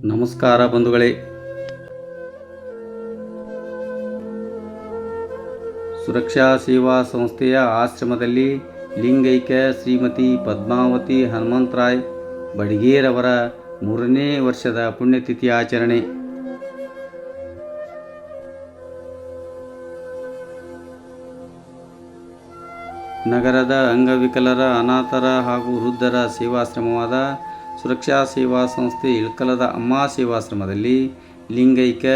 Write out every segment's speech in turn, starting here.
ನಮಸ್ಕಾರ ಬಂಧುಗಳೇ. ಸುರಕ್ಷಾ ಸೇವಾ ಸಂಸ್ಥೆಯ ಆಶ್ರಮದಲ್ಲಿ ಲಿಂಗೈಕ್ಯ ಶ್ರೀಮತಿ ಪದ್ಮಾವತಿ ಹನುಮಂತರಾಯ್ ಬಡಿಗೇರವರ 3ನೇ ವರ್ಷದ ಪುಣ್ಯತಿಥಿ ಆಚರಣೆ. ನಗರದ ಅಂಗವಿಕಲರ, ಅನಾಥರ ಹಾಗೂ ವೃದ್ಧರ ಸೇವಾಶ್ರಮವಾದ ಸುರಕ್ಷಾ ಸೇವಾ ಸಂಸ್ಥೆ ಇಳಕಲದ ಅಮ್ಮ ಸೇವಾಶ್ರಮದಲ್ಲಿ ಲಿಂಗೈಕ್ಯ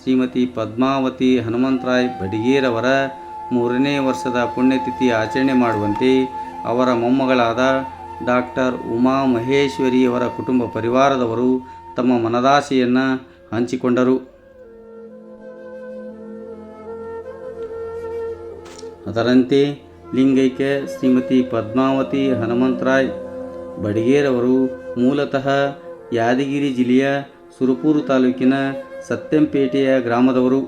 ಶ್ರೀಮತಿ ಪದ್ಮಾವತಿ ಹನುಮಂತರಾಯ್ ಬಡಿಗೇರವರ 3ನೇ ವರ್ಷದ ಪುಣ್ಯತಿಥಿ ಆಚರಣೆ ಮಾಡುವಂತೆ ಅವರ ಮೊಮ್ಮಗಳಾದ ಡಾಕ್ಟರ್ ಉಮಾ ಮಹೇಶ್ವರಿಯವರ ಕುಟುಂಬ ಪರಿವಾರದವರು ತಮ್ಮ ಮನದಾಸೆಯನ್ನು ಹಂಚಿಕೊಂಡರು. ಅದರಂತೆ ಲಿಂಗೈಕ್ಯ ಶ್ರೀಮತಿ ಪದ್ಮಾವತಿ ಹನುಮಂತರಾಯ್ ಬಡಿಗೇರವರು ಮೂಲತಃ ಯಾದಗಿರಿ ಜಿಲ್ಲೆಯ ಸುರಪುರ ತಾಲೂಕಿನ ಸತ್ಯಂಪೇಟೆಯ ಗ್ರಾಮದವರು.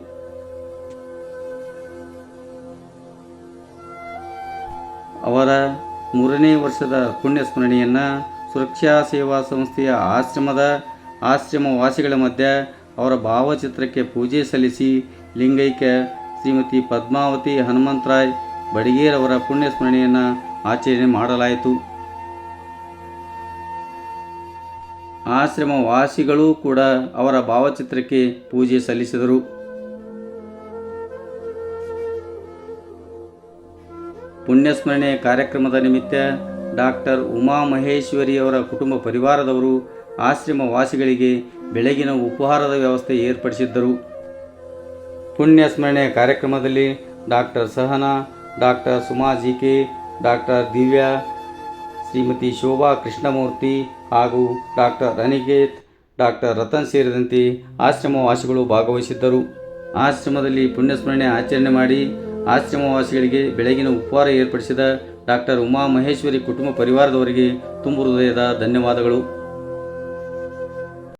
ಅವರ 3ನೇ ವರ್ಷದ ಪುಣ್ಯ ಸ್ಮರಣೆಯನ್ನು ಸುರಕ್ಷಾ ಸೇವಾ ಸಂಸ್ಥೆಯ ಆಶ್ರಮವಾಸಿಗಳ ಮಧ್ಯೆ ಅವರ ಭಾವಚಿತ್ರಕ್ಕೆ ಪೂಜೆ ಸಲ್ಲಿಸಿ ಲಿಂಗೈಕ್ಯ ಶ್ರೀಮತಿ ಪದ್ಮಾವತಿ ಹನುಮಂತರಾಯ್ ಬಡಿಗೇರವರ ಪುಣ್ಯ ಸ್ಮರಣೆಯನ್ನು ಆಚರಣೆ ಮಾಡಲಾಯಿತು. ಆಶ್ರಮವಾಸಿಗಳೂ ಕೂಡ ಅವರ ಭಾವಚಿತ್ರಕ್ಕೆ ಪೂಜೆ ಸಲ್ಲಿಸಿದರು. ಪುಣ್ಯಸ್ಮರಣೆ ಕಾರ್ಯಕ್ರಮದ ನಿಮಿತ್ತ ಡಾಕ್ಟರ್ ಉಮಾ ಮಹೇಶ್ವರಿಯವರ ಕುಟುಂಬ ಪರಿವಾರದವರು ಆಶ್ರಮವಾಸಿಗಳಿಗೆ ಬೆಳಗಿನ ಉಪಹಾರದ ವ್ಯವಸ್ಥೆ ಏರ್ಪಡಿಸಿದ್ದರು. ಪುಣ್ಯಸ್ಮರಣೆ ಕಾರ್ಯಕ್ರಮದಲ್ಲಿ doctor Sahana, doctor Suma GK, doctor Divya, Shrimati Shobha Krishnamurthy ಹಾಗೂ ಡಾಕ್ಟರ್ ಅನಿಕೇತ್, ಡಾಕ್ಟರ್ ರತನ್ ಸೇರಿದಂತೆ ಆಶ್ರಮವಾಸಿಗಳು ಭಾಗವಹಿಸಿದ್ದರು. ಆಶ್ರಮದಲ್ಲಿ ಪುಣ್ಯಸ್ಮರಣೆ ಆಚರಣೆ ಮಾಡಿ ಆಶ್ರಮವಾಸಿಗಳಿಗೆ ಬೆಳಗಿನ ಉಪಹಾರ ಏರ್ಪಡಿಸಿದ ಡಾಕ್ಟರ್ ಉಮಾ ಮಹೇಶ್ವರಿ ಕುಟುಂಬ ಪರಿವಾರದವರಿಗೆ ತುಂಬು ಹೃದಯದ ಧನ್ಯವಾದಗಳು.